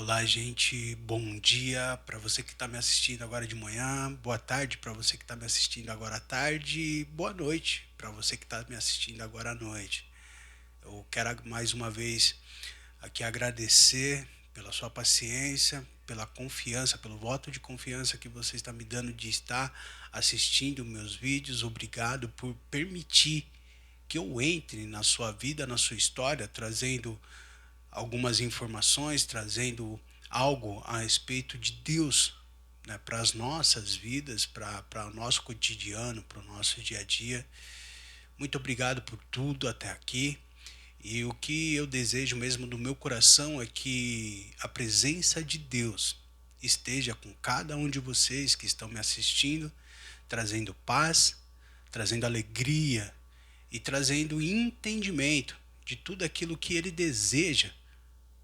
Olá, gente. Bom dia para você que está me assistindo agora de manhã. Boa tarde para você que está me assistindo agora à tarde. E boa noite para você que está me assistindo agora à noite. Eu quero mais uma vez aqui agradecer pela sua paciência, pela confiança, pelo voto de confiança que você está me dando de estar assistindo meus vídeos. Obrigado por permitir que eu entre na sua vida, na sua história, trazendo algumas informações, trazendo algo a respeito de Deus, né, para as nossas vidas, para o nosso cotidiano, para o nosso dia a dia. Muito obrigado por tudo até aqui. E o que eu desejo mesmo do meu coração é que a presença de Deus esteja com cada um de vocês que estão me assistindo, trazendo paz, trazendo alegria e trazendo entendimento de tudo aquilo que Ele deseja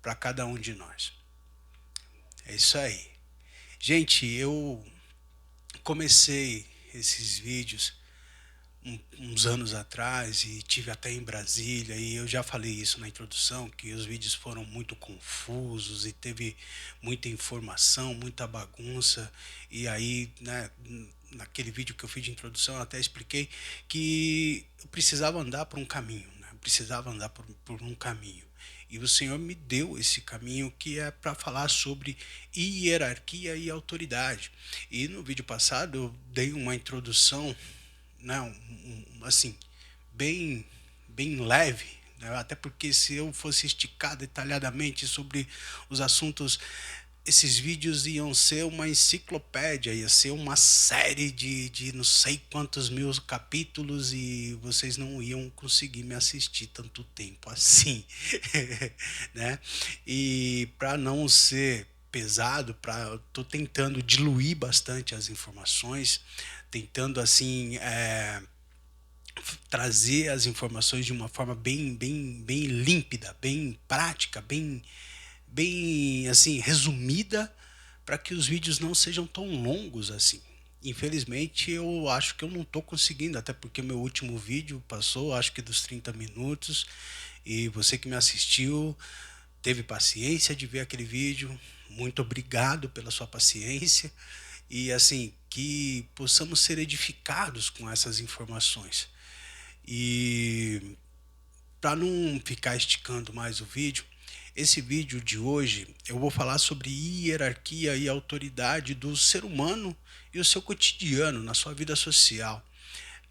para cada um de nós. É isso aí. Gente, eu comecei esses vídeos uns anos atrás e tive até em Brasília, e eu já falei isso na introdução, que os vídeos foram muito confusos e teve muita informação, muita bagunça. E aí, né, naquele vídeo que eu fiz de introdução, eu até expliquei que eu precisava andar por um caminho, né? Eu precisava andar por um caminho. E o Senhor me deu esse caminho que é para falar sobre hierarquia e autoridade. E no vídeo passado eu dei uma introdução, né, assim, bem, bem leve, né, até porque se eu fosse esticar detalhadamente sobre os assuntos, esses vídeos iam ser uma enciclopédia, ia ser uma série de não sei quantos mil capítulos e vocês não iam conseguir me assistir tanto tempo assim, né? E para não ser pesado, tô tentando diluir bastante as informações, tentando assim trazer as informações de uma forma bem límpida, bem prática, bem assim resumida, para que os vídeos não sejam tão longos assim. Infelizmente eu acho que eu não estou conseguindo, até porque meu último vídeo passou, acho que dos 30 minutos, e você que me assistiu teve paciência de ver aquele vídeo. Muito obrigado pela sua paciência e assim que possamos ser edificados com essas informações. E para não ficar esticando mais o vídeo, esse vídeo de hoje eu vou falar sobre hierarquia e autoridade do ser humano e o seu cotidiano na sua vida social.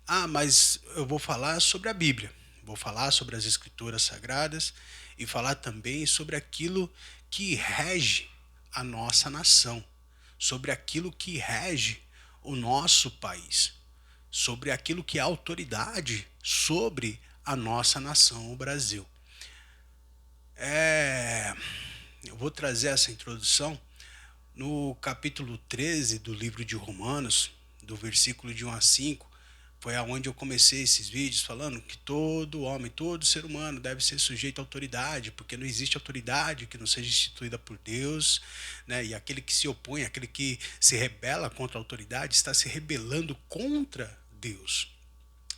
Ah, mas eu vou falar sobre a Bíblia, vou falar sobre as Escrituras Sagradas e falar também sobre aquilo que rege a nossa nação, sobre aquilo que rege o nosso país, sobre aquilo que é autoridade sobre a nossa nação, o Brasil. Eu vou trazer essa introdução no capítulo 13 do livro de Romanos, do versículo de 1 a 5, foi aonde eu comecei esses vídeos falando que todo homem, todo ser humano deve ser sujeito à autoridade, porque não existe autoridade que não seja instituída por Deus, né? E aquele que se opõe, aquele que se rebela contra a autoridade, está se rebelando contra Deus.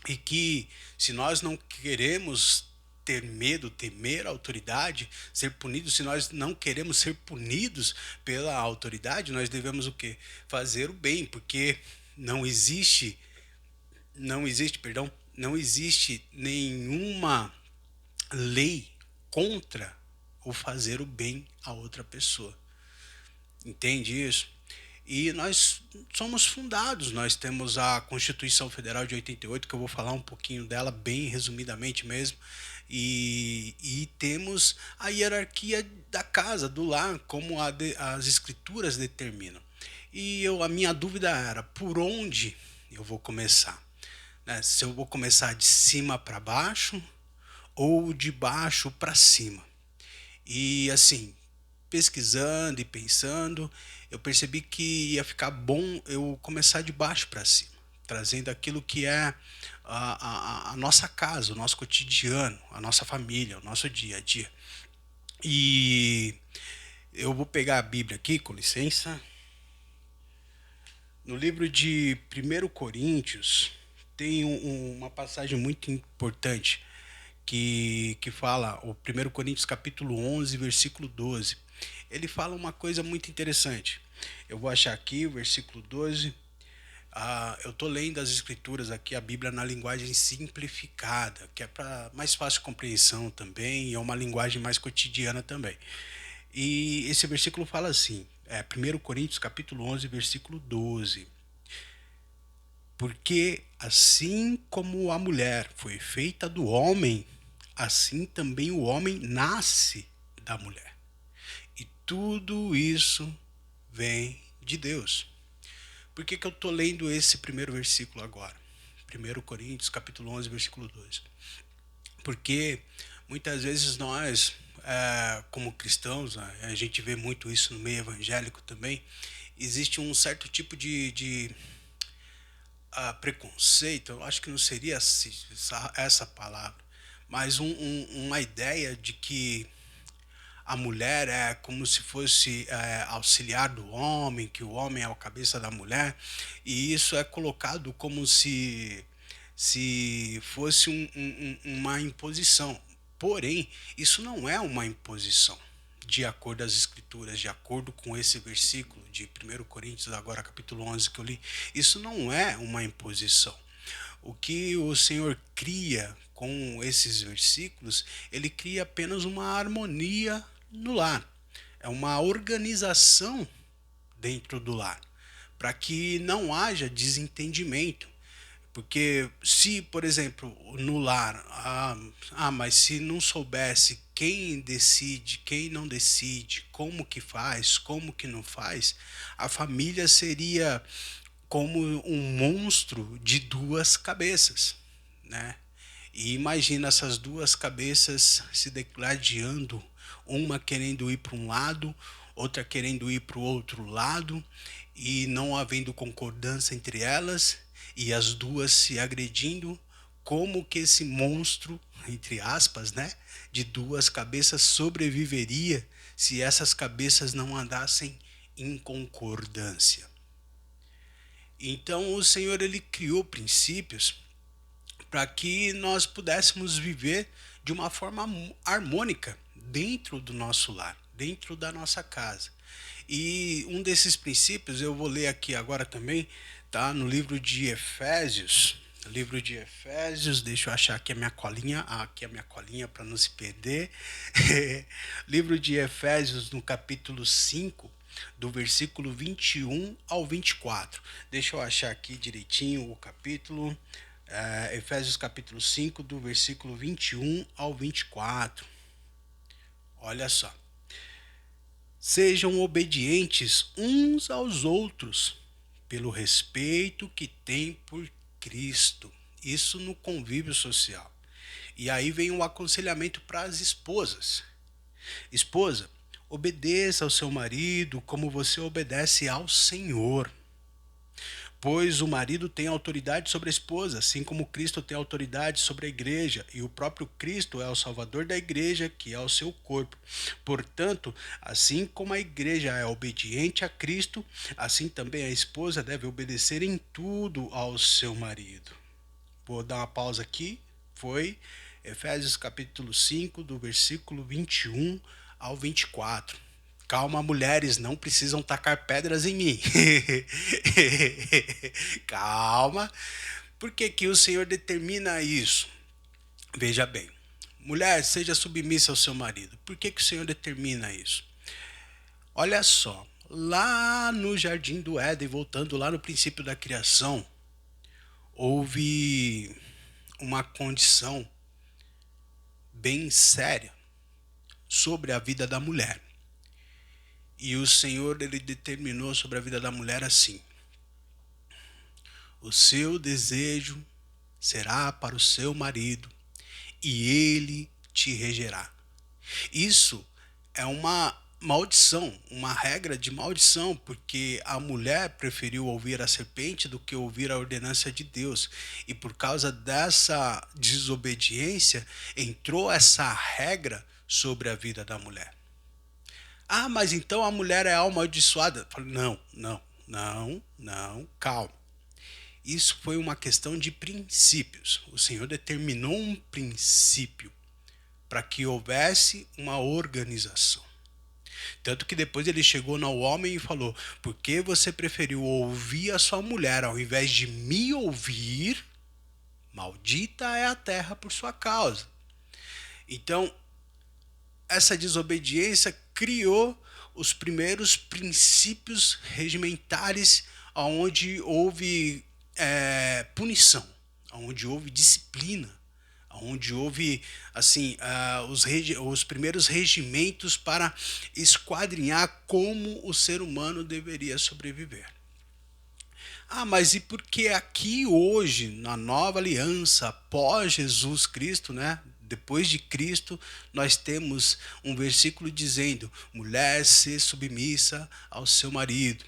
E que se nós não queremos ter medo, temer a autoridade, ser punidos, se nós não queremos ser punidos pela autoridade, nós devemos o quê? Fazer o bem, porque não existe, não existe nenhuma lei contra o fazer o bem a outra pessoa. Entende isso? E nós somos fundados, nós temos a Constituição Federal de 88, que eu vou falar um pouquinho dela bem resumidamente mesmo, e temos a hierarquia da casa, do lar, como as escrituras determinam. A minha dúvida era, por onde eu vou começar? Né? Se eu vou começar de cima para baixo ou de baixo para cima? E assim, pesquisando e pensando, eu percebi que ia ficar bom eu começar de baixo para cima, trazendo aquilo que é a nossa casa, o nosso cotidiano, a nossa família, o nosso dia a dia. E eu vou pegar a Bíblia aqui, com licença. No livro de 1 Coríntios, tem uma passagem muito importante que fala, o 1 Coríntios capítulo 11, versículo 12. Ele fala uma coisa muito interessante. Eu vou achar aqui o versículo 12. Eu estou lendo as escrituras aqui, a Bíblia na linguagem simplificada, que é para mais fácil compreensão também, e é uma linguagem mais cotidiana também. E esse versículo fala assim, 1 Coríntios capítulo 11, versículo 12. Porque assim como a mulher foi feita do homem, assim também o homem nasce da mulher. E tudo isso vem de Deus. Por que eu estou lendo esse primeiro versículo agora? 1 Coríntios, capítulo 11, versículo 2. Porque muitas vezes nós, como cristãos, a gente vê muito isso no meio evangélico também, existe um certo tipo de preconceito, eu acho que não seria essa palavra, mas uma ideia de que a mulher é como se fosse auxiliar do homem, que o homem é a cabeça da mulher, e isso é colocado como se fosse uma imposição. Porém, isso não é uma imposição, de acordo às escrituras, de acordo com esse versículo de 1 Coríntios, agora capítulo 11 que eu li. Isso não é uma imposição. O que o Senhor cria com esses versículos, ele cria apenas uma harmonia no lar. É uma organização dentro do lar, para que não haja desentendimento. Porque se, por exemplo, no lar, mas se não soubesse quem decide, quem não decide, como que faz, como que não faz, a família seria como um monstro de duas cabeças, né? E imagina essas duas cabeças se degladiando, uma querendo ir para um lado, outra querendo ir para o outro lado, e não havendo concordância entre elas, e as duas se agredindo. Como que esse monstro, entre aspas, né, de duas cabeças sobreviveria se essas cabeças não andassem em concordância? Então o Senhor, ele criou princípios para que nós pudéssemos viver de uma forma harmônica dentro do nosso lar, dentro da nossa casa. E um desses princípios, eu vou ler aqui agora também, tá no livro de Efésios. Livro de Efésios, deixa eu achar aqui a minha colinha, aqui a minha colinha para não se perder. Livro de Efésios, no capítulo 5, do versículo 21 ao 24. Deixa eu achar aqui direitinho o capítulo. Efésios capítulo 5, do versículo 21 ao 24. Olha só. Sejam obedientes uns aos outros, pelo respeito que têm por Cristo. Isso no convívio social. E aí vem um aconselhamento para as esposas. Esposa, obedeça ao seu marido como você obedece ao Senhor. Pois o marido tem autoridade sobre a esposa, assim como Cristo tem autoridade sobre a igreja, e o próprio Cristo é o Salvador da igreja, que é o seu corpo. Portanto, assim como a igreja é obediente a Cristo, assim também a esposa deve obedecer em tudo ao seu marido. Vou dar uma pausa aqui. Foi Efésios capítulo 5, do versículo 21 ao 24. Calma, mulheres, não precisam tacar pedras em mim. Calma. Por que que o Senhor determina isso? Veja bem. Mulher, seja submissa ao seu marido. Por que que o Senhor determina isso? Olha só. Lá no Jardim do Éden, voltando lá no princípio da criação, houve uma condição bem séria sobre a vida da mulher. E o Senhor, ele determinou sobre a vida da mulher assim: o seu desejo será para o seu marido e ele te regerá. Isso é uma maldição, uma regra de maldição, porque a mulher preferiu ouvir a serpente do que ouvir a ordenança de Deus. E por causa dessa desobediência, entrou essa regra sobre a vida da mulher. Mas então a mulher é amaldiçoada? Não, calma. Isso foi uma questão de princípios. O Senhor determinou um princípio. para que houvesse uma organização. Tanto que depois ele chegou no homem e falou: por que você preferiu ouvir a sua mulher ao invés de me ouvir? Maldita é a terra por sua causa. Então, essa desobediência criou os primeiros princípios regimentares onde houve punição, onde houve disciplina, onde houve assim os primeiros regimentos para esquadrinhar como o ser humano deveria sobreviver. Ah, mas e por que aqui hoje, na nova aliança, após Jesus Cristo, né? Depois de Cristo, nós temos um versículo dizendo: mulher, se submissa ao seu marido.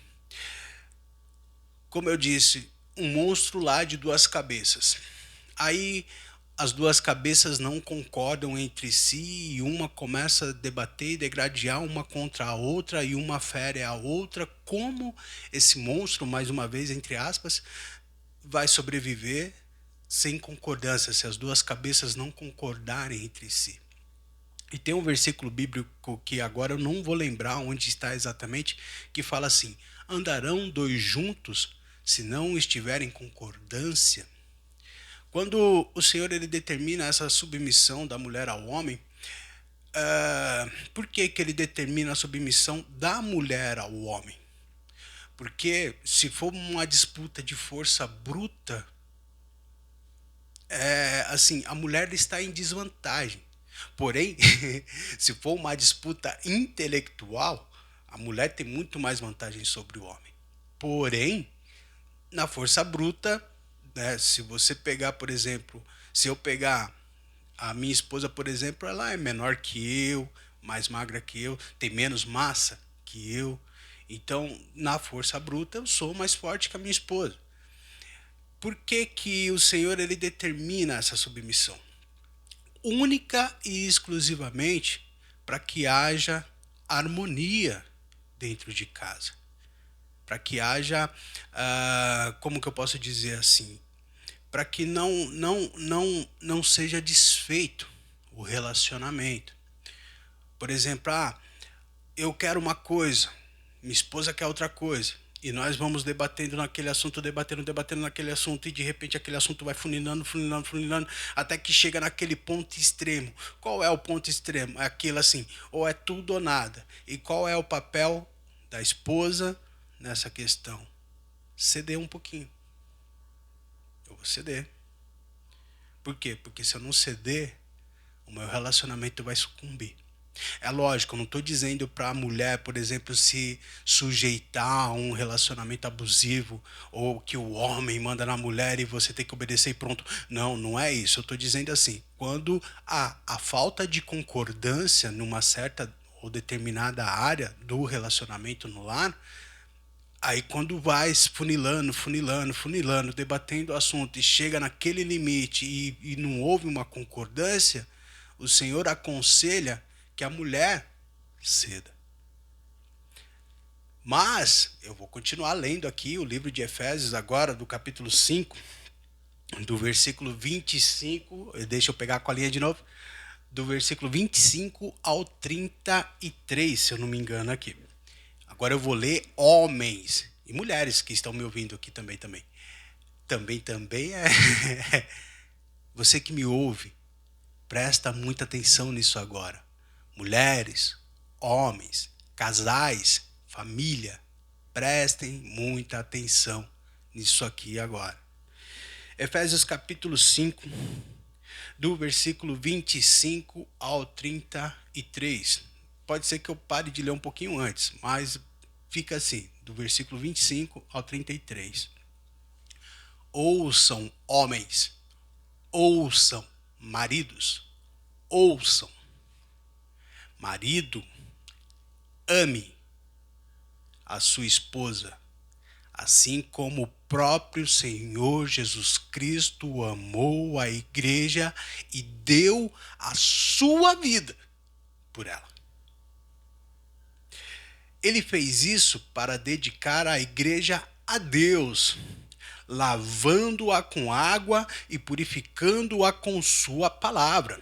Como eu disse, um monstro lá de duas cabeças. Aí as duas cabeças não concordam entre si e uma começa a debater e degradar uma contra a outra e uma fere a outra. Como esse monstro, mais uma vez, entre aspas, vai sobreviver sem concordância, se as duas cabeças não concordarem entre si? E tem um versículo bíblico que agora eu não vou lembrar onde está exatamente, que fala assim: andarão dois juntos se não estiverem em concordância? Quando o Senhor ele determina essa submissão da mulher ao homem, por que ele determina a submissão da mulher ao homem? Porque se for uma disputa de força bruta, assim, a mulher está em desvantagem. Porém, se for uma disputa intelectual, a mulher tem muito mais vantagem sobre o homem. Porém, na força bruta, né, se você pegar, por exemplo, se eu pegar a minha esposa, por exemplo, ela é menor que eu, mais magra que eu, tem menos massa que eu. Então, na força bruta, eu sou mais forte que a minha esposa. Por que que o Senhor ele determina essa submissão? Única e exclusivamente para que haja harmonia dentro de casa. Para que haja, como que eu posso dizer assim, para que não seja desfeito o relacionamento. Por exemplo, eu quero uma coisa, minha esposa quer outra coisa, e nós vamos debatendo naquele assunto, debatendo naquele assunto, e de repente aquele assunto vai funilando, até que chega naquele ponto extremo. Qual é o ponto extremo? É aquilo assim, ou é tudo ou nada. E qual é o papel da esposa nessa questão? Ceder um pouquinho. Eu vou ceder. Por quê? Porque se eu não ceder, o meu relacionamento vai sucumbir. É lógico, eu não estou dizendo para a mulher, por exemplo, se sujeitar a um relacionamento abusivo ou que o homem manda na mulher e você tem que obedecer e pronto. Não, não é isso. Eu estou dizendo assim, quando há a falta de concordância numa certa ou determinada área do relacionamento no lar, aí quando vai funilando, debatendo o assunto e chega naquele limite e não houve uma concordância, o Senhor aconselha que a mulher ceda. Mas eu vou continuar lendo aqui o livro de Efésios agora, do capítulo 5, do versículo 25, deixa eu pegar a colinha de novo, do versículo 25 ao 33, se eu não me engano aqui. Agora eu vou ler homens e mulheres que estão me ouvindo aqui também. Também é... Você que me ouve, presta muita atenção nisso agora. Mulheres, homens, casais, família, prestem muita atenção nisso aqui agora. Efésios capítulo 5, do versículo 25 ao 33. Pode ser que eu pare de ler um pouquinho antes, mas fica assim, do versículo 25 ao 33. Ouçam, homens, ouçam, maridos, ouçam. Marido, ame a sua esposa, assim como o próprio Senhor Jesus Cristo amou a igreja e deu a sua vida por ela. Ele fez isso para dedicar a igreja a Deus, lavando-a com água e purificando-a com sua palavra.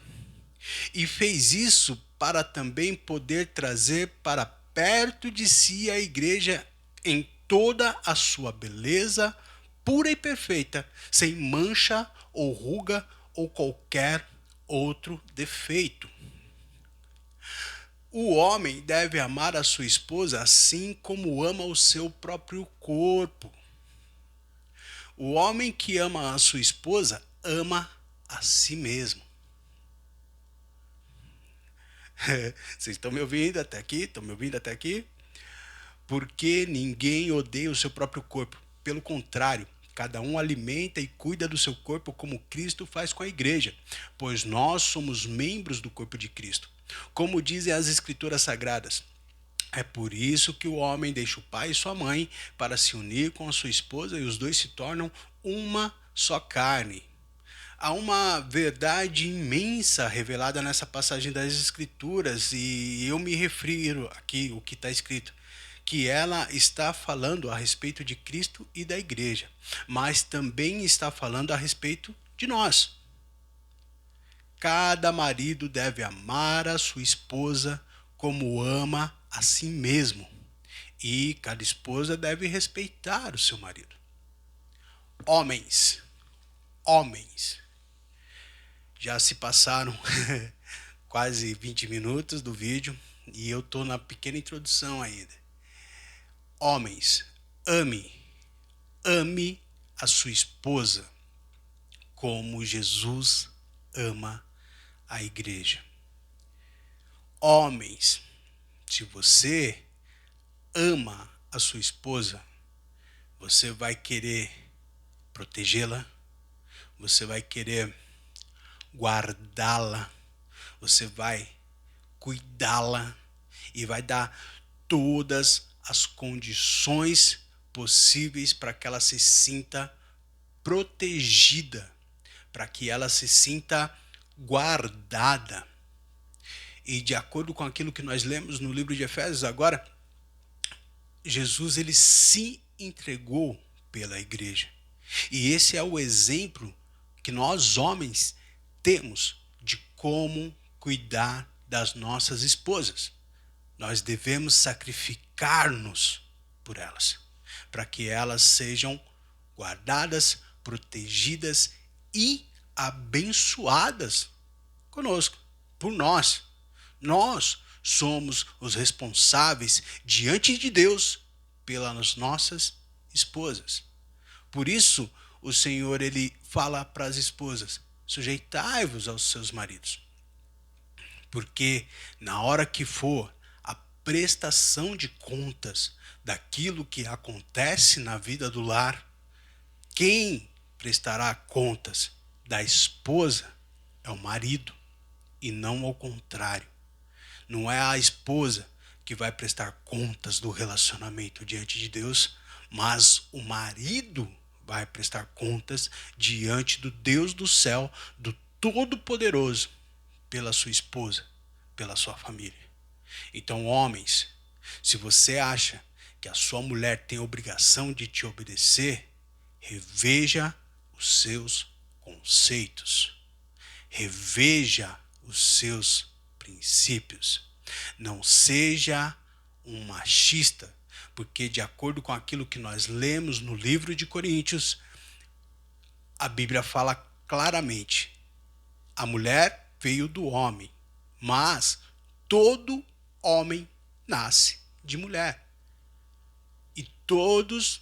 E fez isso para também poder trazer para perto de si a igreja em toda a sua beleza pura e perfeita, sem mancha ou ruga ou qualquer outro defeito. O homem deve amar a sua esposa assim como ama o seu próprio corpo. O homem que ama a sua esposa ama a si mesmo. Vocês estão me ouvindo até aqui? Estão me ouvindo até aqui? Porque ninguém odeia o seu próprio corpo. Pelo contrário, cada um alimenta e cuida do seu corpo como Cristo faz com a igreja, pois nós somos membros do corpo de Cristo. Como dizem as Escrituras Sagradas, é por isso que o homem deixa o pai e sua mãe para se unir com a sua esposa e os dois se tornam uma só carne. Há uma verdade imensa revelada nessa passagem das Escrituras e eu me refiro aqui o que está escrito, que ela está falando a respeito de Cristo e da igreja, mas também está falando a respeito de nós. Cada marido deve amar a sua esposa como ama a si mesmo, e cada esposa deve respeitar o seu marido. Homens, homens, já se passaram quase 20 minutos do vídeo e eu estou na pequena introdução ainda. Homens, ame a sua esposa como Jesus ama a igreja. Homens, se você ama a sua esposa, você vai querer protegê-la, você vai querer guardá-la, você vai cuidá-la e vai dar todas as condições possíveis para que ela se sinta protegida, para que ela se sinta guardada. E de acordo com aquilo que nós lemos no livro de Efésios agora, Jesus ele se entregou pela igreja. E esse é o exemplo que nós homens temos de como cuidar das nossas esposas. Nós devemos sacrificar-nos por elas, para que elas sejam guardadas, protegidas e abençoadas conosco, por nós. Nós somos os responsáveis diante de Deus pelas nossas esposas. Por isso, o Senhor ele fala para as esposas: sujeitai-vos aos seus maridos. Porque na hora que for a prestação de contas daquilo que acontece na vida do lar, quem prestará contas da esposa é o marido e não ao contrário. Não é a esposa que vai prestar contas do relacionamento diante de Deus, mas o marido vai prestar contas diante do Deus do céu, do Todo-Poderoso, pela sua esposa, pela sua família. Então, homens, se você acha que a sua mulher tem a obrigação de te obedecer, reveja os seus conceitos. Reveja os seus princípios. Não seja um machista, porque de acordo com aquilo que nós lemos no livro de Coríntios, a Bíblia fala claramente: a mulher veio do homem, mas todo homem nasce de mulher. E todos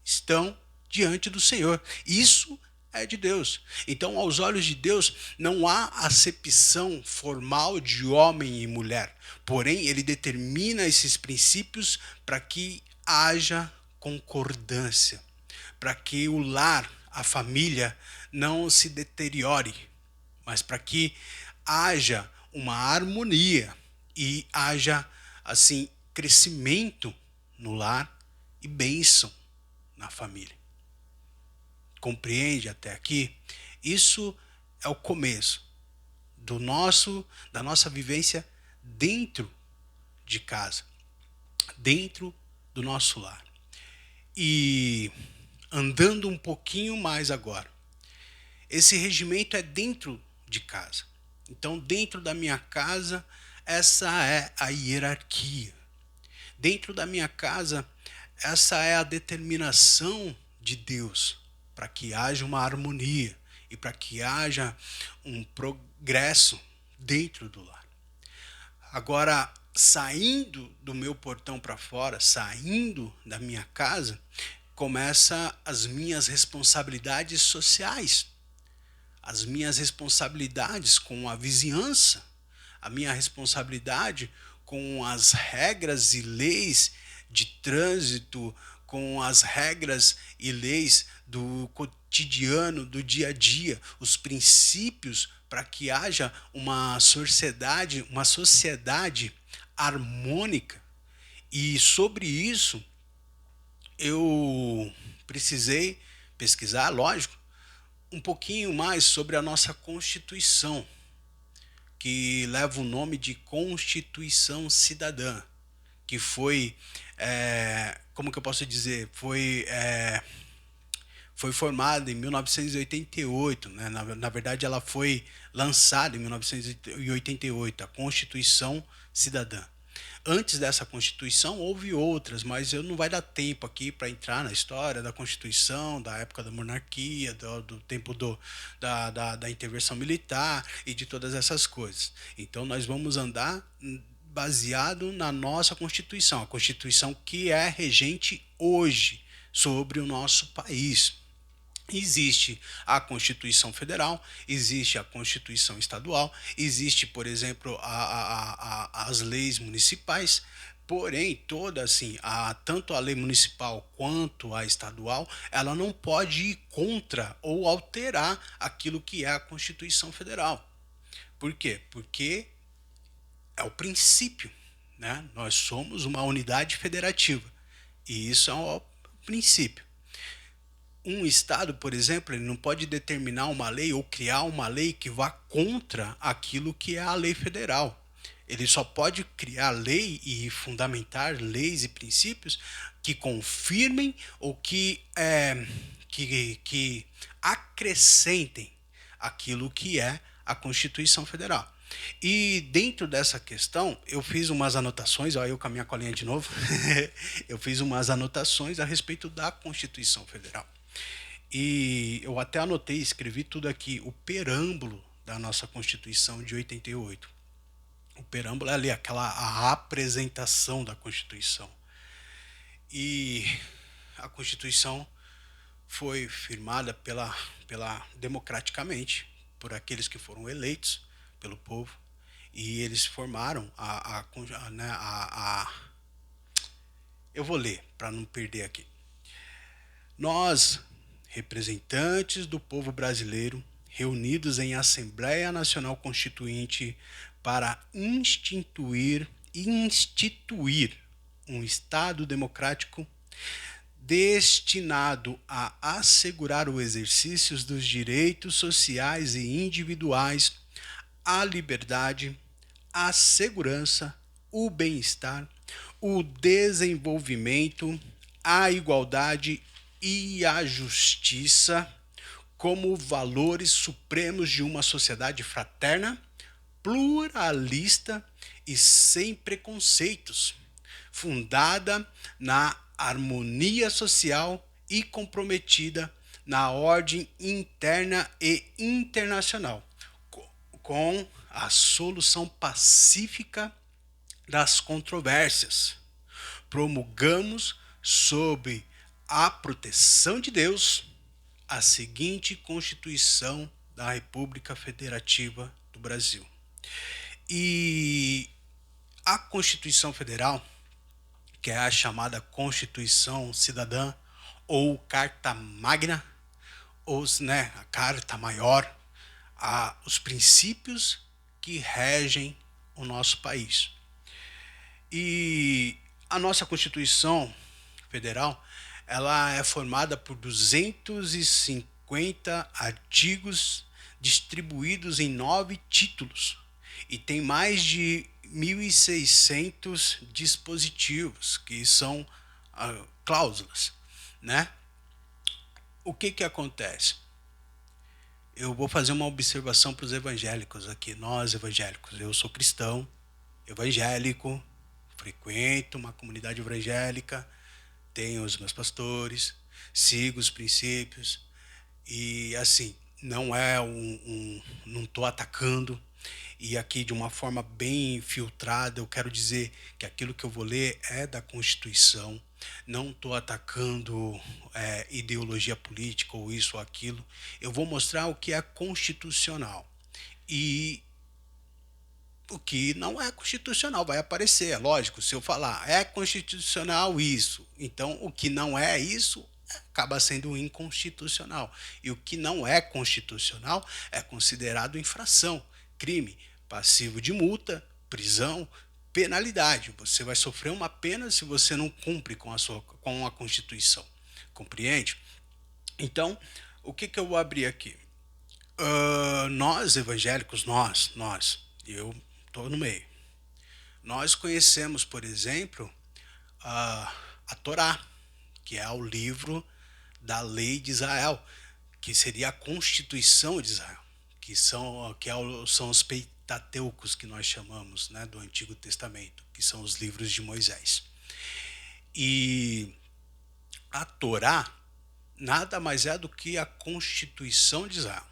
estão diante do Senhor. Isso é de Deus. Então, aos olhos de Deus, não há acepção formal de homem e mulher. Porém, ele determina esses princípios para que haja concordância, para que o lar, a família, não se deteriore, mas para que haja uma harmonia e haja, assim, crescimento no lar e bênção na família. Compreende até aqui? Isso é o começo da nossa vivência dentro de casa, dentro do nosso lar. E andando um pouquinho mais agora, esse regimento é dentro de casa. Então, dentro da minha casa, essa é a hierarquia. Dentro da minha casa, essa é a determinação de Deus para que haja uma harmonia e para que haja um progresso dentro do lar. Agora, saindo do meu portão para fora, saindo da minha casa, começa as minhas responsabilidades sociais, as minhas responsabilidades com a vizinhança, a minha responsabilidade com as regras e leis de trânsito, com as regras e leis do cotidiano, do dia a dia, os princípios para que haja uma sociedade harmônica. E sobre isso eu precisei pesquisar, lógico, um pouquinho mais sobre a nossa Constituição, que leva o nome de Constituição Cidadã, que foi, como que eu posso dizer, foi formada em 1988, né? Na verdade, ela foi lançada em 1988, a Constituição Cidadã. Antes dessa Constituição houve outras, mas eu não vai dar tempo aqui para entrar na história da Constituição, da época da monarquia, do tempo da intervenção militar e de todas essas coisas. Então nós vamos andar baseado na nossa Constituição, a Constituição que é regente hoje sobre o nosso país. Existe a Constituição Federal, existe a Constituição Estadual, existe, por exemplo, as leis municipais, porém, toda assim, tanto a lei municipal quanto a estadual, ela não pode ir contra ou alterar aquilo que é a Constituição Federal. Por quê? Porque é o princípio, né? Nós somos uma unidade federativa e isso é o princípio. Um estado, por exemplo, ele não pode determinar uma lei ou criar uma lei que vá contra aquilo que é a lei federal. Ele só pode criar lei e fundamentar leis e princípios que confirmem ou que acrescentem aquilo que é a Constituição Federal. E dentro dessa questão, eu fiz umas anotações, olha eu com a minha colinha de novo, eu fiz umas anotações a respeito da Constituição Federal. E eu até anotei, escrevi tudo aqui, o preâmbulo da nossa Constituição de 88. O preâmbulo é ali a apresentação da Constituição. E a Constituição foi firmada democraticamente por aqueles que foram eleitos pelo povo e eles formaram eu vou ler para não perder aqui. Nós, representantes do povo brasileiro, reunidos em Assembleia Nacional Constituinte para instituir um Estado democrático destinado a assegurar o exercício dos direitos sociais e individuais, a liberdade, a segurança, o bem-estar, o desenvolvimento, a igualdade e a justiça como valores supremos de uma sociedade fraterna, pluralista e sem preconceitos, fundada na harmonia social e comprometida na ordem interna e internacional, com a solução pacífica das controvérsias. Promulgamos, sob a proteção de Deus, a seguinte Constituição da República Federativa do Brasil. E a Constituição Federal, que é a chamada Constituição Cidadã ou Carta Magna, ou a Carta Maior, os princípios que regem o nosso país. E a nossa Constituição Federal, ela é formada por 250 artigos distribuídos em 9 títulos e tem mais de 1.600 dispositivos, que são cláusulas, né? O que acontece? eu vou fazer uma observação para os evangélicos aqui. Nós evangélicos, eu sou cristão, evangélico, frequento uma comunidade evangélica, tenho os meus pastores, sigo os princípios e assim, não é não estou atacando. E aqui de uma forma bem filtrada, eu quero dizer que aquilo que eu vou ler é da Constituição. Não estou atacando ideologia política ou isso ou aquilo. Eu vou mostrar o que é constitucional. E o que não é constitucional vai aparecer, é lógico. Se eu falar é constitucional isso, então o que não é isso acaba sendo inconstitucional. E o que não é constitucional é considerado infração, crime, passivo de multa, prisão, penalidade. Você vai sofrer uma pena se você não cumpre com a Constituição. Compreende? Então, o que eu vou abrir aqui? Nós evangélicos, eu estou no meio. Nós conhecemos, por exemplo, a Torá, que é o livro da lei de Israel, que seria a Constituição de Israel, são os Pentateucos que nós chamamos, né, do Antigo Testamento, que são os livros de Moisés. E a Torá nada mais é do que a Constituição de Israel.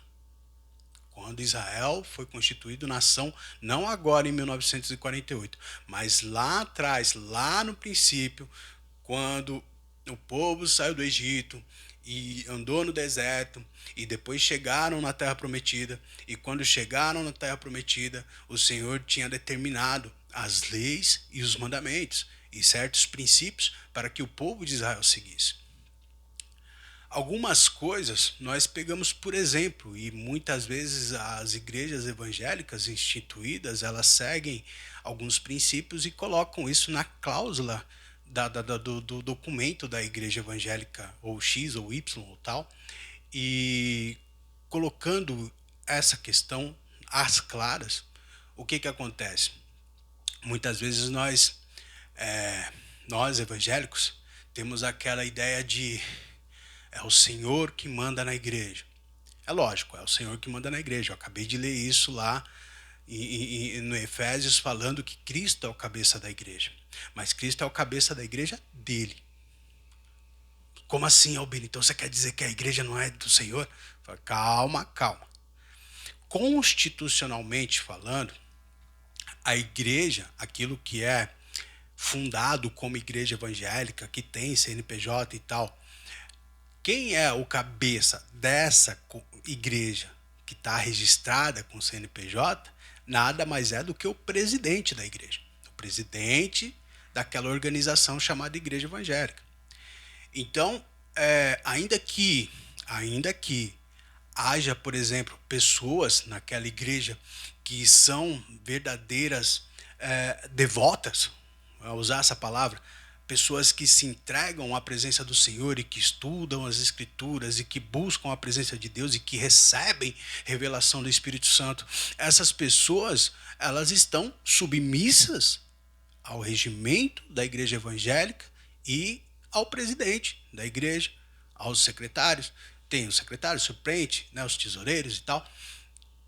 Quando Israel foi constituído nação, não agora em 1948, mas lá atrás, lá no princípio, quando o povo saiu do Egito e andou no deserto e depois chegaram na Terra Prometida, e quando chegaram na Terra Prometida, o Senhor tinha determinado as leis e os mandamentos e certos princípios para que o povo de Israel seguisse. Algumas coisas nós pegamos por exemplo, e muitas vezes as igrejas evangélicas instituídas, elas seguem alguns princípios e colocam isso na cláusula do documento da igreja evangélica, ou X ou Y ou tal, e colocando essa questão às claras, o que acontece? Muitas vezes nós evangélicos temos aquela ideia de é o Senhor que manda na igreja. É lógico, é o Senhor que manda na igreja. Eu acabei de ler isso lá no Efésios, falando que Cristo é o cabeça da igreja. Mas Cristo é o cabeça da igreja dele. Como assim, Albino? Então você quer dizer que a igreja não é do Senhor? Calma, calma. Constitucionalmente falando, a igreja, aquilo que é fundado como igreja evangélica, que tem CNPJ e tal, quem é o cabeça dessa igreja que está registrada com o CNPJ, nada mais é do que o presidente da igreja, o presidente daquela organização chamada Igreja Evangélica. Então, ainda que haja, por exemplo, pessoas naquela igreja que são verdadeiras devotas, vou usar essa palavra, pessoas que se entregam à presença do Senhor e que estudam as Escrituras e que buscam a presença de Deus e que recebem revelação do Espírito Santo, essas pessoas, elas estão submissas ao regimento da igreja evangélica e ao presidente da igreja, aos secretários. Tem o secretário, o suplente, né, os tesoureiros e tal.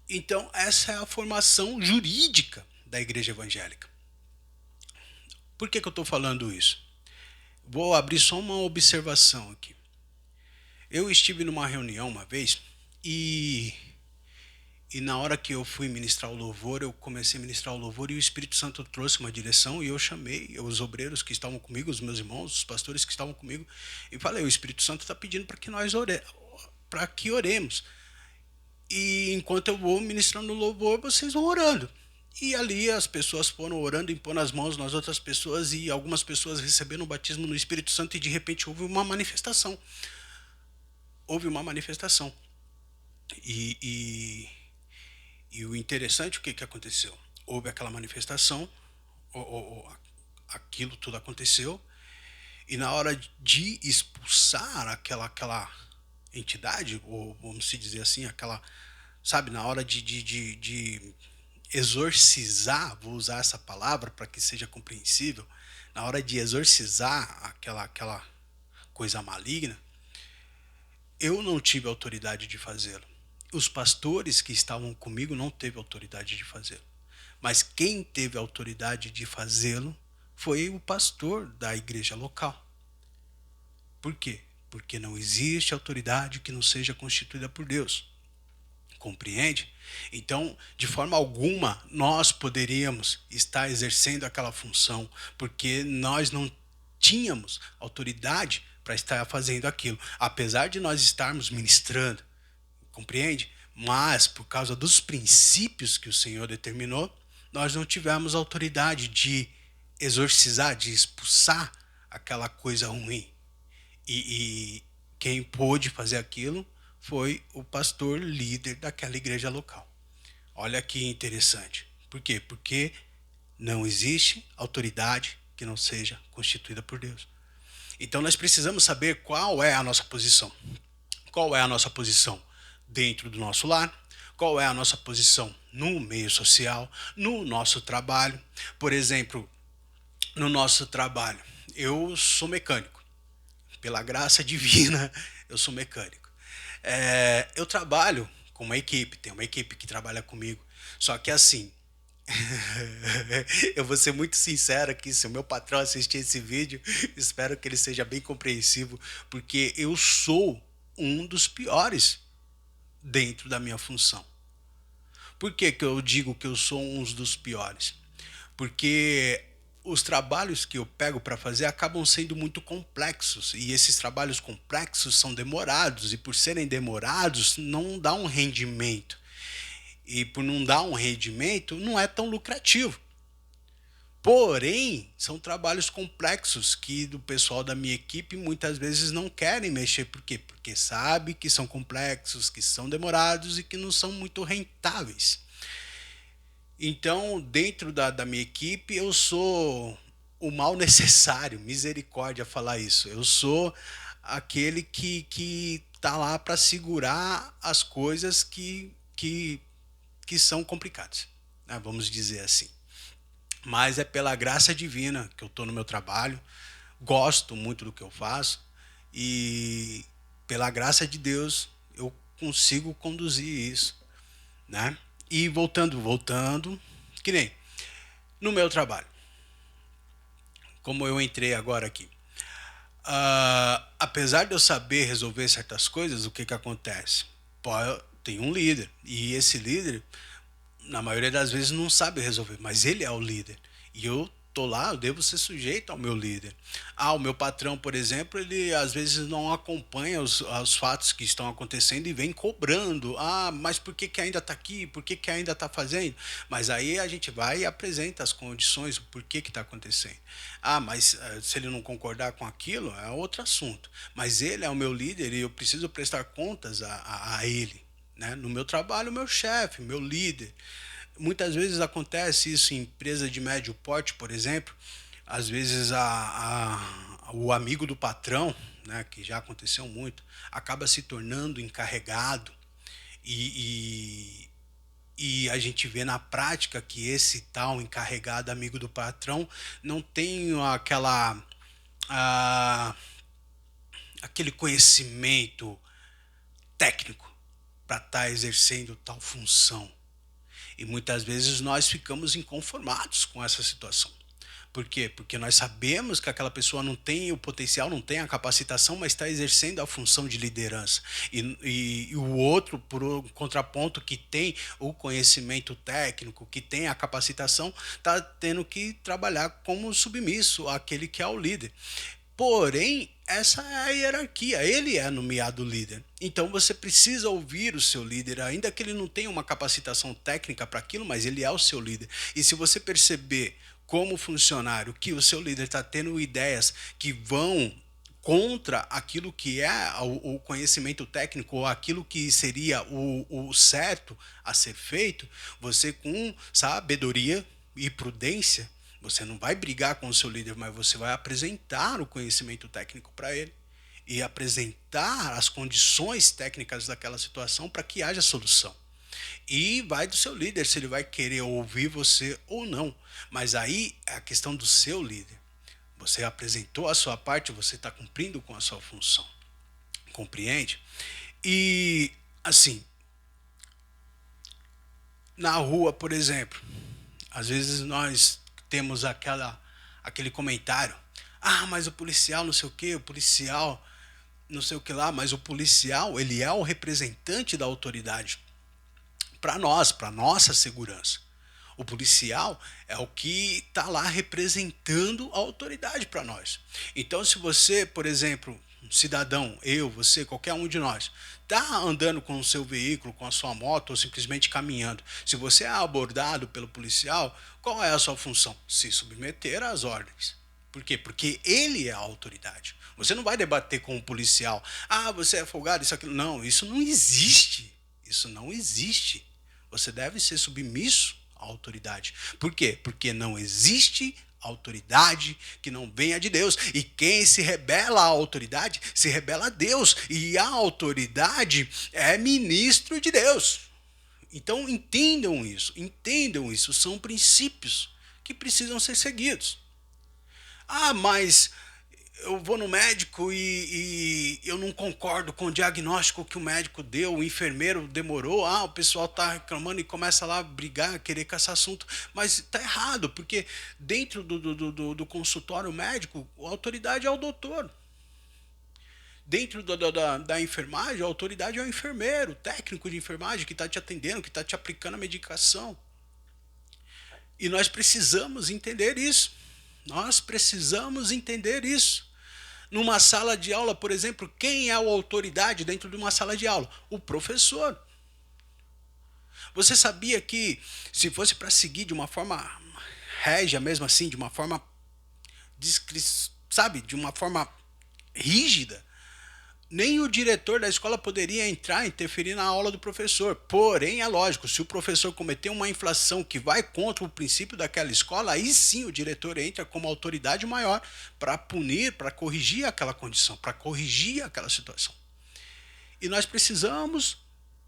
Então, essa é a formação jurídica da igreja evangélica. Por que eu estou falando isso? Vou abrir só uma observação aqui. Eu estive numa reunião uma vez e na hora que eu fui ministrar o louvor, eu comecei a ministrar o louvor e o Espírito Santo trouxe uma direção e eu chamei os obreiros que estavam comigo, os meus irmãos, os pastores que estavam comigo, e falei, o Espírito Santo está pedindo para que nós oremos. E enquanto eu vou ministrando o louvor, vocês vão orando. E ali as pessoas foram orando, impondo as mãos nas outras pessoas e algumas pessoas receberam o batismo no Espírito Santo e de repente houve uma manifestação. Houve uma manifestação. E o interessante, o que aconteceu? Houve aquela manifestação, aquilo tudo aconteceu, e na hora de expulsar aquela entidade, ou vamos dizer assim, aquela, sabe, na hora de exorcizar, vou usar essa palavra para que seja compreensível, na hora de exorcizar aquela coisa maligna, eu não tive autoridade de fazê-lo. Os pastores que estavam comigo não teve autoridade de fazê-lo. Mas quem teve autoridade de fazê-lo foi o pastor da igreja local. Por quê? Porque não existe autoridade que não seja constituída por Deus. Compreende? Então, de forma alguma, nós poderíamos estar exercendo aquela função, porque nós não tínhamos autoridade para estar fazendo aquilo, apesar de nós estarmos ministrando, compreende? Mas, por causa dos princípios que o Senhor determinou, nós não tivemos autoridade de exorcizar, de expulsar aquela coisa ruim. E quem pôde fazer aquilo foi o pastor líder daquela igreja local. Olha que interessante. Por quê? Porque não existe autoridade que não seja constituída por Deus. Então nós precisamos saber qual é a nossa posição. Qual é a nossa posição dentro do nosso lar? Qual é a nossa posição no meio social, no nosso trabalho? Por exemplo, no nosso trabalho, eu sou mecânico. Pela graça divina, eu sou mecânico. Eu trabalho com uma equipe, tem uma equipe que trabalha comigo. Só que assim, eu vou ser muito sincero aqui, se o meu patrão assistir esse vídeo, espero que ele seja bem compreensivo, porque eu sou um dos piores dentro da minha função. Por que que eu digo que eu sou um dos piores? Porque os trabalhos que eu pego para fazer acabam sendo muito complexos e esses trabalhos complexos são demorados e por serem demorados não dá um rendimento e por não dar um rendimento não é tão lucrativo. Porém, são trabalhos complexos que do pessoal da minha equipe muitas vezes não querem mexer. Por quê? Porque sabe que são complexos, que são demorados e que não são muito rentáveis. Então, dentro da minha equipe, eu sou o mal necessário, misericórdia falar isso. Eu sou aquele que tá lá para segurar as coisas que são complicadas, né? Vamos dizer assim. Mas é pela graça divina que eu estou no meu trabalho, gosto muito do que eu faço e pela graça de Deus eu consigo conduzir isso, né? E voltando, que nem no meu trabalho, como eu entrei agora aqui. Apesar de eu saber resolver certas coisas, o que que acontece? Pô, tem um líder e esse líder na maioria das vezes não sabe resolver, mas ele é o líder. E eu tô lá, eu devo ser sujeito ao meu líder. O meu patrão, por exemplo, ele às vezes não acompanha os fatos que estão acontecendo e vem cobrando. Mas por que que ainda está aqui? Por que que ainda está fazendo? Mas aí a gente vai e apresenta as condições, o porquê que está acontecendo. Mas se ele não concordar com aquilo, é outro assunto. Mas ele é o meu líder e eu preciso prestar contas a ele. Né? No meu trabalho, meu chefe, meu líder. Muitas vezes acontece isso em empresa de médio porte, por exemplo. Às vezes o amigo do patrão, né, que já aconteceu muito, acaba se tornando encarregado e, e a gente vê na prática que esse tal encarregado amigo do patrão não tem a, aquele conhecimento técnico para estar exercendo tal função. E muitas vezes nós ficamos inconformados com essa situação. Por quê? Porque nós sabemos que aquela pessoa não tem o potencial, não tem a capacitação, mas está exercendo a função de liderança. E o outro, por um contraponto, que tem o conhecimento técnico, que tem a capacitação, está tendo que trabalhar como submisso àquele que é o líder. Porém, essa é a hierarquia, ele é nomeado líder. Então você precisa ouvir o seu líder, ainda que ele não tenha uma capacitação técnica para aquilo, mas ele é o seu líder. E se você perceber como funcionário que o seu líder está tendo ideias que vão contra aquilo que é o conhecimento técnico ou aquilo que seria o certo a ser feito, você com sabedoria e prudência, você não vai brigar com o seu líder, mas você vai apresentar o conhecimento técnico para ele e apresentar as condições técnicas daquela situação para que haja solução. E vai do seu líder se ele vai querer ouvir você ou não. Mas aí é a questão do seu líder. Você apresentou a sua parte, você está cumprindo com a sua função. Compreende? E assim, Na rua, por exemplo, às vezes nós temos aquele comentário: ah, mas o policial não sei o que, o policial não sei o que lá, mas o policial, ele é o representante da autoridade para nós, para nossa segurança. O policial é o que está lá representando a autoridade para nós. Então, se você, por exemplo, um cidadão, eu, você, qualquer um de nós, está andando com o seu veículo, com a sua moto ou simplesmente caminhando, se você é abordado pelo policial, qual é a sua função? Se submeter às ordens. Por quê? Porque ele é a autoridade. Você não vai debater com o policial. Ah, você é folgado, isso, aquilo. Não, isso não existe. Isso não existe. Você deve ser submisso à autoridade. Por quê? Porque não existe autoridade que não venha de Deus. E quem se rebela à autoridade, se rebela a Deus. E a autoridade é ministro de Deus. Então entendam isso. São princípios que precisam ser seguidos. Ah, mas eu vou no médico e eu não concordo com o diagnóstico que o médico deu, o enfermeiro demorou, ah, o pessoal está reclamando e começa lá a brigar, querer caçar assunto, mas está errado, porque dentro do consultório médico, a autoridade é o doutor. Dentro da enfermagem, a autoridade é o enfermeiro, o técnico de enfermagem que está te atendendo, que está te aplicando a medicação. E nós precisamos entender isso. Nós precisamos entender isso. Numa sala de aula, por exemplo, quem é a autoridade dentro de uma sala de aula? O professor. Você sabia que se fosse para seguir de uma forma régia, mesmo assim, de uma forma, sabe, de uma forma rígida, nem o diretor da escola poderia entrar e interferir na aula do professor. Porém, é lógico, se o professor cometer uma infração que vai contra o princípio daquela escola, aí sim o diretor entra como autoridade maior para punir, para corrigir aquela condição, para corrigir aquela situação. E nós precisamos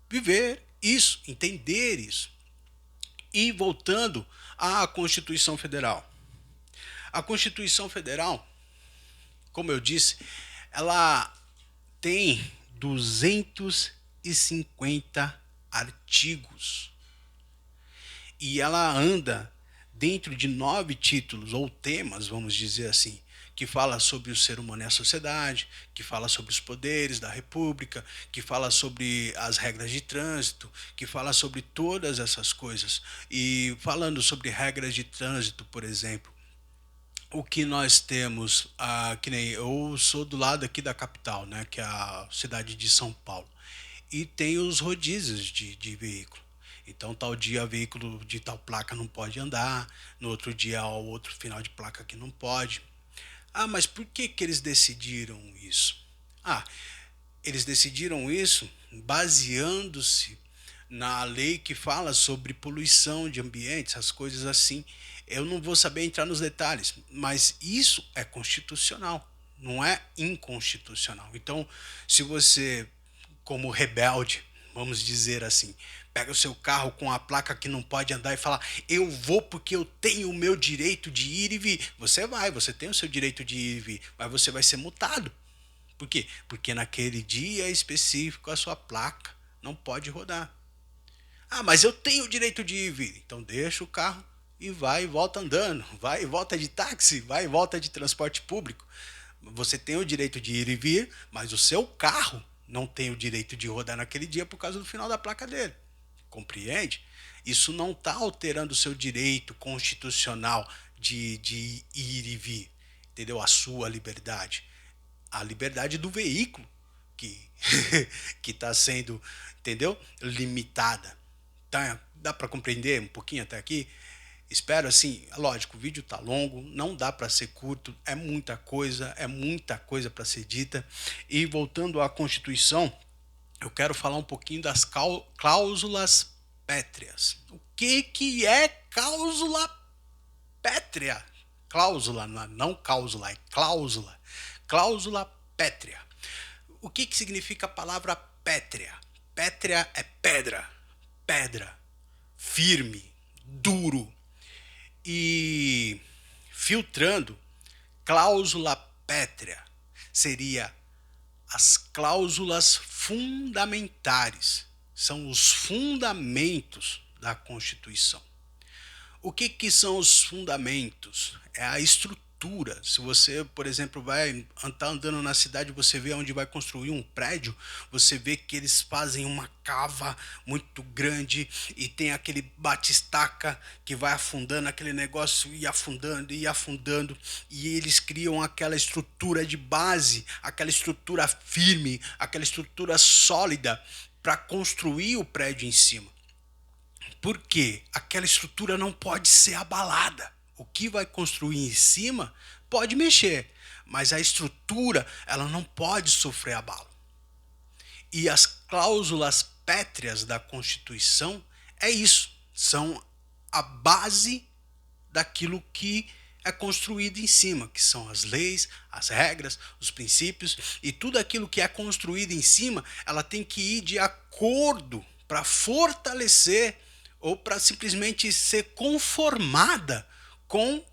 viver isso, entender isso. E voltando à Constituição Federal. A Constituição Federal, como eu disse, ela tem 250 artigos. E ela anda dentro de 9 títulos ou temas, vamos dizer assim, que fala sobre o ser humano e a sociedade, que fala sobre os poderes da República, que fala sobre as regras de trânsito, que fala sobre todas essas coisas. E falando sobre regras de trânsito, por exemplo, o que nós temos, que nem eu sou do lado aqui da capital, né, que é a cidade de São Paulo, e tem os rodízios de veículo. Então, tal dia veículo de tal placa não pode andar, no outro dia o outro final de placa que não pode. Ah, mas por que eles decidiram isso? Ah, eles decidiram isso baseando-se na lei que fala sobre poluição de ambientes, as coisas assim. Eu não vou saber entrar nos detalhes, mas isso é constitucional, não é inconstitucional. Então, se você, como rebelde, vamos dizer assim, pega o seu carro com a placa que não pode andar e fala: eu vou porque eu tenho o meu direito de ir e vir. Você vai, você tem o seu direito de ir e vir, mas você vai ser multado. Por quê? Porque naquele dia específico a sua placa não pode rodar. Ah, mas eu tenho o direito de ir e vir. Então deixa o carro e vai e volta andando. Vai e volta de táxi, vai e volta de transporte público. Você tem o direito de ir e vir, mas o seu carro não tem o direito de rodar naquele dia por causa do final da placa dele. Compreende? Isso não está alterando o seu direito constitucional de ir e vir, entendeu? A sua liberdade. A liberdade do veículo que que está sendo, entendeu? Limitada. Tá? Dá para compreender um pouquinho até aqui? Espero assim, lógico, o vídeo tá longo, não dá para ser curto, é muita coisa para ser dita. E voltando à Constituição, eu quero falar um pouquinho das cláusulas pétreas. O que é cláusula pétrea? Cláusula, não cláusula, é cláusula. Cláusula pétrea. O que significa a palavra pétrea? Pétrea é pedra, pedra, firme, duro. E filtrando, cláusula pétrea seria as cláusulas fundamentares. São os fundamentos da Constituição. O que são os fundamentos? É a estrutura. Se você, por exemplo, vai estar andando na cidade, você vê onde vai construir um prédio, você vê que eles fazem uma cava muito grande e tem aquele batistaca que vai afundando aquele negócio e afundando, e eles criam aquela estrutura de base, aquela estrutura firme, aquela estrutura sólida para construir o prédio em cima. Porque aquela estrutura não pode ser abalada. O que vai construir em cima pode mexer, mas a estrutura ela não pode sofrer abalo. E as cláusulas pétreas da Constituição é isso, são a base daquilo que é construído em cima, que são as leis, as regras, os princípios, e tudo aquilo que é construído em cima, ela tem que ir de acordo para fortalecer ou para simplesmente ser conformada com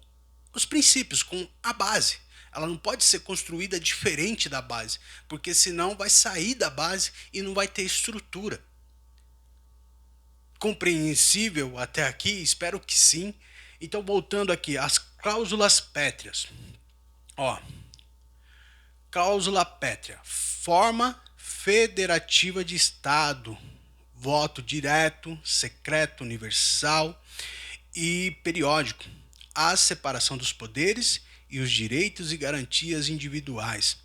os princípios, com a base. Ela não pode ser construída diferente da base, porque senão vai sair da base e não vai ter estrutura. Compreensível até aqui? Espero que sim. Então, voltando aqui, as cláusulas pétreas. Ó, cláusula pétrea: forma federativa de Estado, voto direto, secreto, universal e periódico, a separação dos poderes e os direitos e garantias individuais.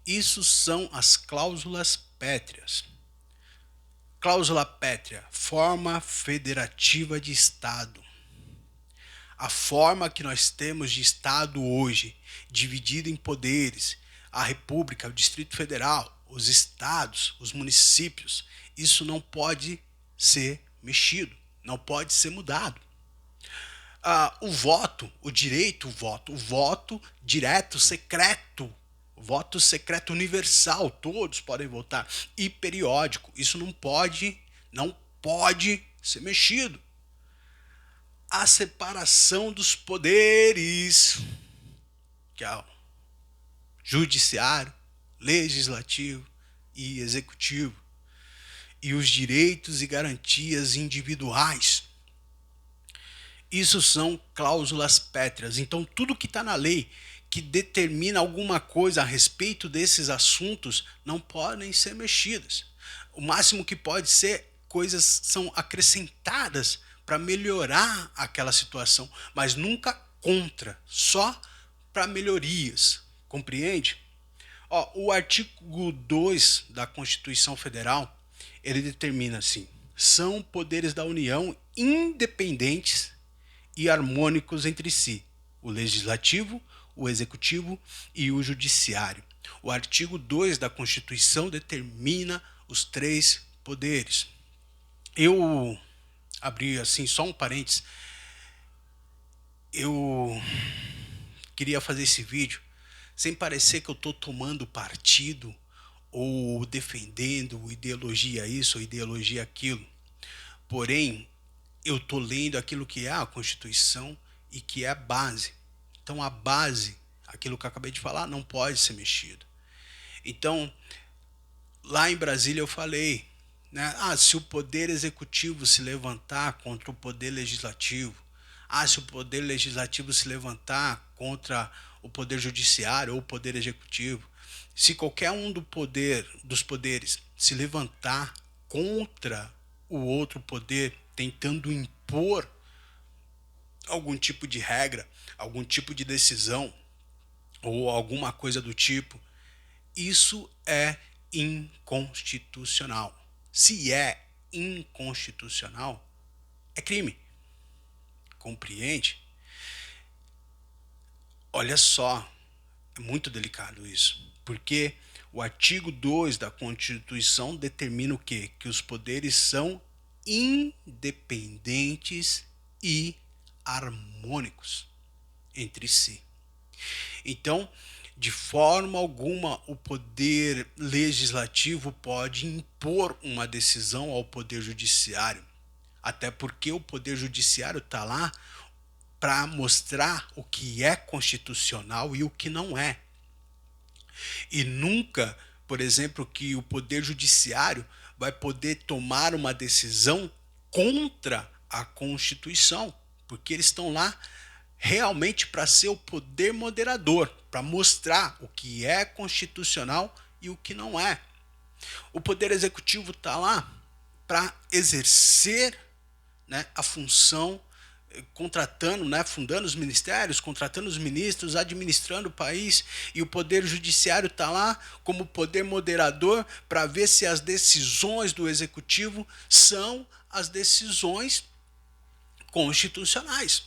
Isso são as cláusulas pétreas. Cláusula pétrea: forma federativa de Estado. A forma que nós temos de Estado hoje, dividido em poderes, a República, o Distrito Federal, os estados, os municípios, isso não pode ser mexido, não pode ser mudado. O voto, o direito ao voto direto, secreto, voto secreto universal, todos podem votar, e periódico, isso não pode ser mexido. A separação dos poderes, que é o judiciário, legislativo e executivo, e os direitos e garantias individuais. Isso são cláusulas pétreas. Então, tudo que está na lei que determina alguma coisa a respeito desses assuntos não podem ser mexidas. O máximo que pode ser, coisas são acrescentadas para melhorar aquela situação, mas nunca contra, só para melhorias. Compreende? O artigo 2 da Constituição Federal, ele determina assim: são poderes da União independentes e harmônicos entre si, o legislativo, o executivo e o judiciário. O artigo 2 da Constituição determina os 3 poderes. Eu abri assim só um parênteses. Eu queria fazer esse vídeo sem parecer que eu estou tomando partido ou defendendo ideologia isso ou ideologia aquilo. Porém, eu estou lendo aquilo que é a Constituição e que é a base. Então, a base, aquilo que eu acabei de falar, não pode ser mexido. Então, lá em Brasília eu falei, né? Se o poder executivo se levantar contra o poder legislativo, se o poder legislativo se levantar contra o poder judiciário ou o poder executivo, se qualquer um dos poderes se levantar contra o outro poder, tentando impor algum tipo de regra, algum tipo de decisão ou alguma coisa do tipo, isso é inconstitucional. Se é inconstitucional, é crime. Compreende? Olha só, é muito delicado isso, porque o artigo 2 da Constituição determina o quê? Que os poderes são independentes e harmônicos entre si. Então, de forma alguma, o poder legislativo pode impor uma decisão ao poder judiciário, até porque o poder judiciário está lá para mostrar o que é constitucional e o que não é. E nunca, por exemplo, que o poder judiciário vai poder tomar uma decisão contra a Constituição, porque eles estão lá realmente para ser o poder moderador, para mostrar o que é constitucional e o que não é. O poder executivo está lá para exercer, né, a função, contratando, né, fundando os ministérios, contratando os ministros, administrando o país, e o poder judiciário está lá como poder moderador para ver se as decisões do executivo são as decisões constitucionais.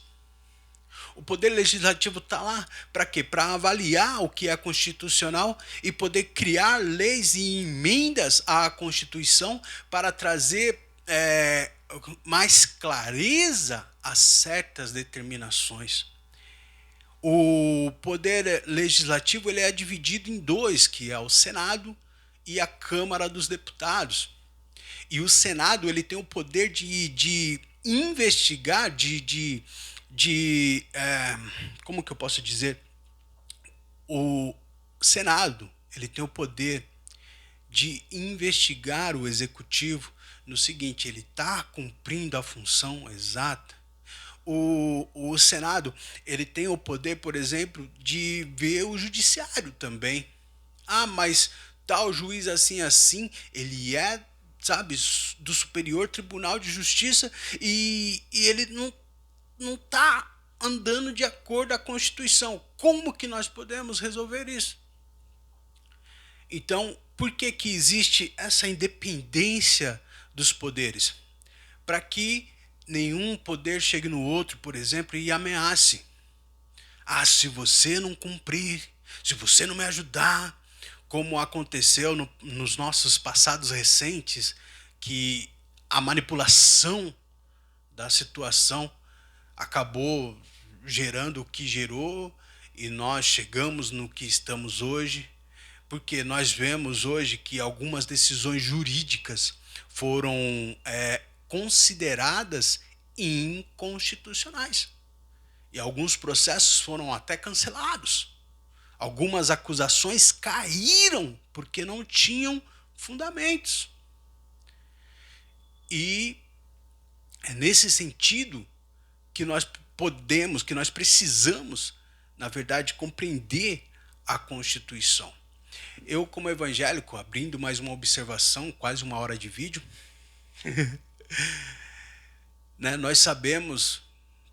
O poder legislativo está lá para quê? Para avaliar o que é constitucional e poder criar leis e emendas à Constituição para trazer mais clareza a certas determinações. O poder legislativo ele é dividido em dois, que é o Senado e a Câmara dos Deputados. E o Senado ele tem o poder de investigar, como que eu posso dizer? O Senado ele tem o poder de investigar o executivo no seguinte: ele está cumprindo a função exata. O Senado ele tem o poder, por exemplo, de ver o judiciário também. Ah, mas tal juiz assim, ele é, sabe, do Superior Tribunal de Justiça e ele não está andando de acordo com a Constituição. Como que nós podemos resolver isso? Então, por que que existe essa independência dos poderes? Para que nenhum poder chegue no outro, por exemplo, e ameace. Ah, se você não cumprir, se você não me ajudar, como aconteceu nos nossos passados recentes, que a manipulação da situação acabou gerando o que gerou e nós chegamos no que estamos hoje, porque nós vemos hoje que algumas decisões jurídicas foram consideradas inconstitucionais e alguns processos foram até cancelados. Algumas acusações caíram porque não tinham fundamentos. E é nesse sentido que nós podemos, que nós precisamos, na verdade, compreender a Constituição. Eu, como evangélico, abrindo mais uma observação, quase uma hora de vídeo, né, nós sabemos,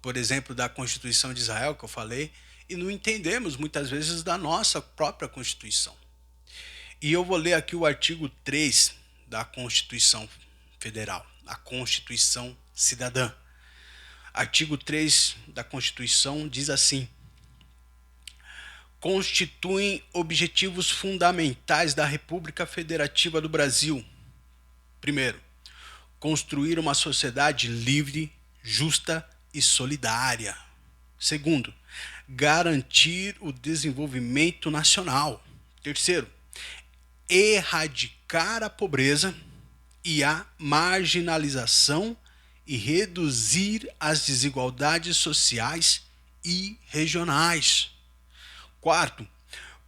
por exemplo, da Constituição de Israel, que eu falei, e não entendemos muitas vezes da nossa própria Constituição. E eu vou ler aqui o artigo 3 da Constituição Federal, a Constituição Cidadã. Artigo 3 da Constituição diz assim: constituem objetivos fundamentais da República Federativa do Brasil. Primeiro, construir uma sociedade livre, justa e solidária. Segundo, garantir o desenvolvimento nacional. Terceiro, erradicar a pobreza e a marginalização e reduzir as desigualdades sociais e regionais. Quarto,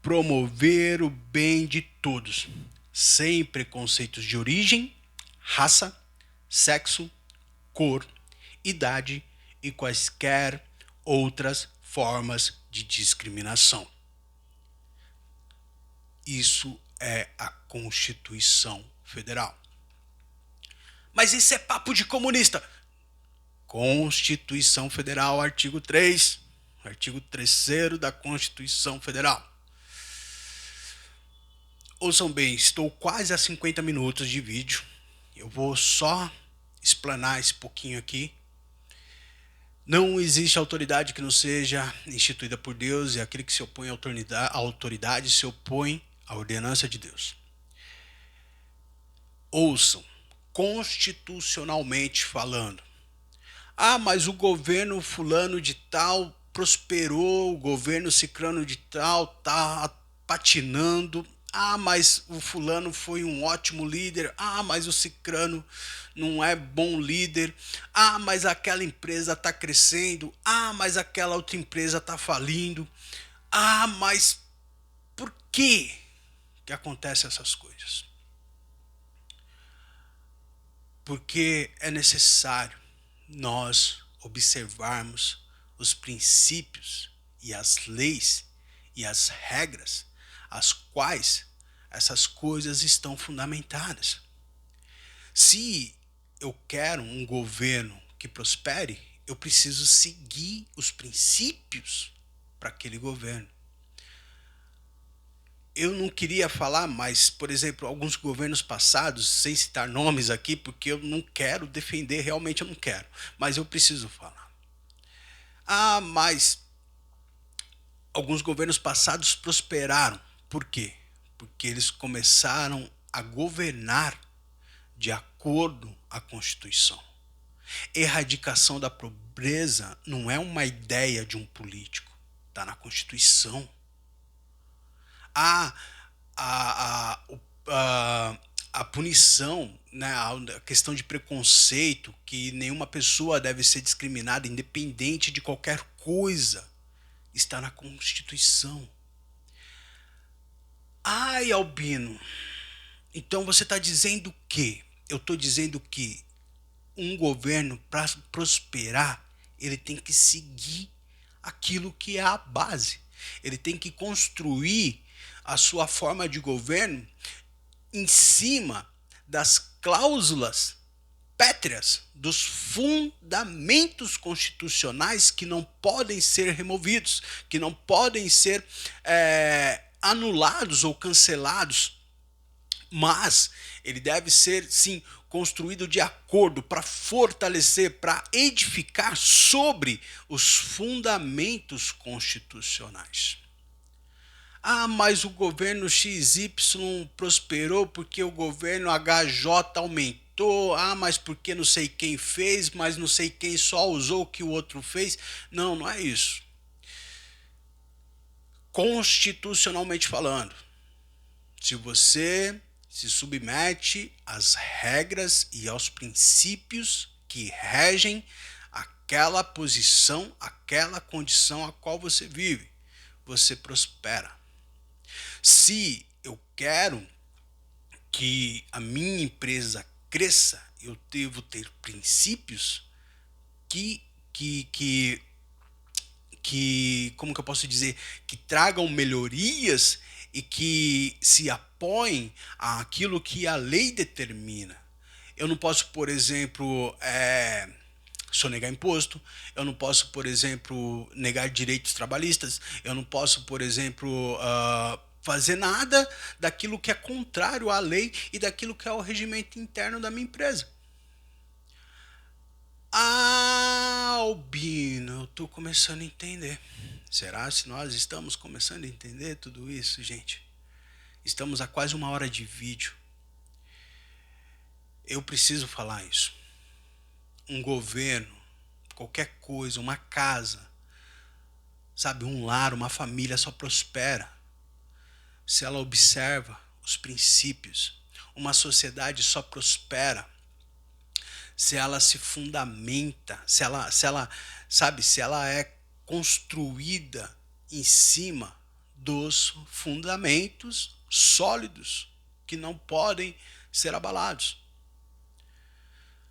promover o bem de todos, sem preconceitos de origem, raça, sexo, cor, idade e quaisquer outras formas de discriminação. Isso é a Constituição Federal. Mas isso é papo de comunista. Constituição Federal, artigo 3, artigo 3º da Constituição Federal. Ouçam bem, estou quase a 50 minutos de vídeo. Eu vou só explanar esse pouquinho aqui. Não existe autoridade que não seja instituída por Deus, e aquele que se opõe à autoridade se opõe à ordenança de Deus. Ouçam, constitucionalmente falando. Ah, mas o governo fulano de tal prosperou, o governo cicrano de tal tá patinando. Ah, mas o fulano foi um ótimo líder. Ah, mas o cicrano não é bom líder. Ah, mas aquela empresa está crescendo. Ah, mas aquela outra empresa está falindo. Ah, mas por que acontecem essas coisas? Porque é necessário nós observarmos os princípios e as leis e as regras as quais essas coisas estão fundamentadas. Se eu quero um governo que prospere, eu preciso seguir os princípios para aquele governo. Eu não queria falar, mas, por exemplo, alguns governos passados, sem citar nomes aqui, porque eu não quero defender, realmente eu não quero, mas eu preciso falar. Mas alguns governos passados prosperaram. Por quê? Porque eles começaram a governar de acordo à Constituição. Erradicação da pobreza não é uma ideia de um político, está na Constituição. A, a, a, a, a punição, né, a questão de preconceito, que nenhuma pessoa deve ser discriminada independente de qualquer coisa, está na Constituição. Ai, Albino, então você está dizendo que? Eu estou dizendo que um governo, para prosperar, ele tem que seguir aquilo que é a base. Ele tem que construir a sua forma de governo em cima das cláusulas pétreas, dos fundamentos constitucionais que não podem ser removidos, que não podem ser anulados ou cancelados, mas ele deve ser, sim, construído de acordo para fortalecer, para edificar sobre os fundamentos constitucionais. Mas o governo XY prosperou porque o governo HJ aumentou. Mas porque não sei quem fez, mas não sei quem só usou o que o outro fez. Não, não é isso. Constitucionalmente falando, se você se submete às regras e aos princípios que regem aquela posição, aquela condição a qual você vive, você prospera. Se eu quero que a minha empresa cresça, eu devo ter princípios que como que eu posso dizer, que tragam melhorias e que se apoiem àquilo que a lei determina. Eu não posso, por exemplo, sonegar imposto, eu não posso, por exemplo, negar direitos trabalhistas, eu não posso, por exemplo, fazer nada daquilo que é contrário à lei e daquilo que é o regimento interno da minha empresa. Albino, eu estou começando a entender. Será se nós estamos começando a entender tudo isso, gente? Estamos a quase 1 hora de vídeo. Eu preciso falar isso. Um governo, qualquer coisa, uma casa, sabe, um lar, uma família só prospera se ela observa os princípios. Uma sociedade só prospera se ela se fundamenta, se ela é construída em cima dos fundamentos sólidos que não podem ser abalados.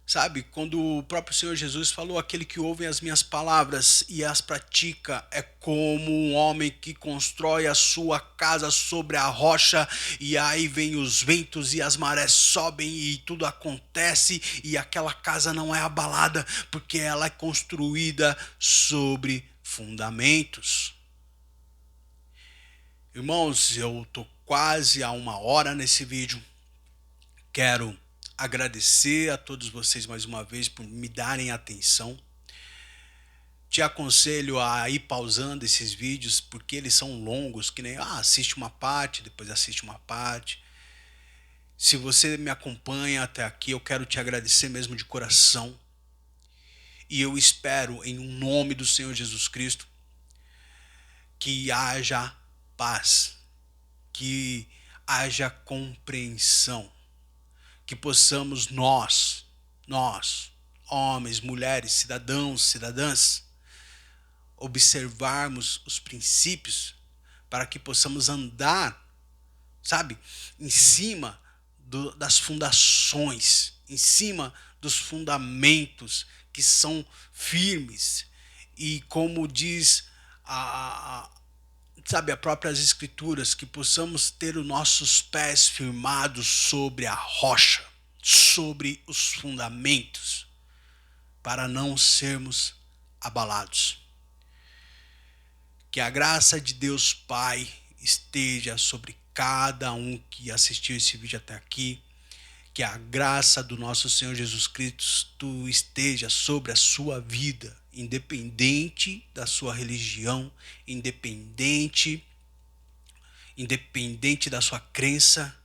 Sabe, quando o próprio Senhor Jesus falou, aquele que ouve as minhas palavras e as pratica é como um homem que constrói a sua casa sobre a rocha, e aí vem os ventos e as marés sobem e tudo acontece e aquela casa não é abalada porque ela é construída sobre fundamentos. Irmãos, eu estou quase a 1 hora nesse vídeo. Quero agradecer a todos vocês mais uma vez por me darem atenção. Te aconselho a ir pausando esses vídeos, porque eles são longos, que nem assiste uma parte, depois assiste uma parte. Se você me acompanha até aqui, eu quero te agradecer mesmo de coração. E eu espero, em nome do Senhor Jesus Cristo, que haja paz, que haja compreensão, que possamos nós, homens, mulheres, cidadãos, cidadãs, observarmos os princípios para que possamos andar, sabe, em cima das fundações, em cima dos fundamentos que que são firmes. E como diz sabe, as próprias escrituras, que possamos ter os nossos pés firmados sobre a rocha, sobre os fundamentos, para não sermos abalados. Que a graça de Deus Pai esteja sobre cada um que assistiu esse vídeo até aqui. Que a graça do nosso Senhor Jesus Cristo esteja sobre a sua vida, independente da sua religião, independente da sua crença.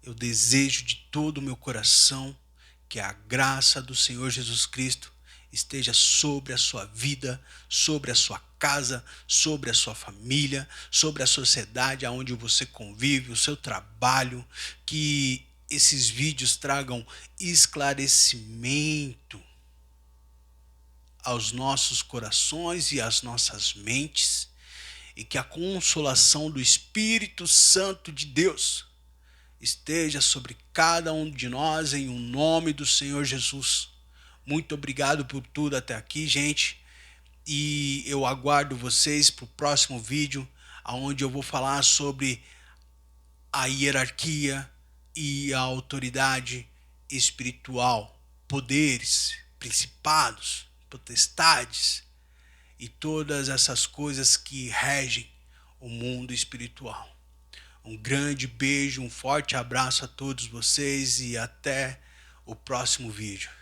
Eu desejo de todo o meu coração que a graça do Senhor Jesus Cristo esteja sobre a sua vida, sobre a sua casa, sobre a sua família, sobre a sociedade aonde você convive, o seu trabalho, que esses vídeos tragam esclarecimento aos nossos corações e às nossas mentes, e que a consolação do Espírito Santo de Deus esteja sobre cada um de nós, em um nome do Senhor Jesus. Muito obrigado por tudo até aqui, gente. E eu aguardo vocês para o próximo vídeo, onde eu vou falar sobre a hierarquia e a autoridade espiritual, poderes, principados, potestades e todas essas coisas que regem o mundo espiritual. Um grande beijo, um forte abraço a todos vocês e até o próximo vídeo.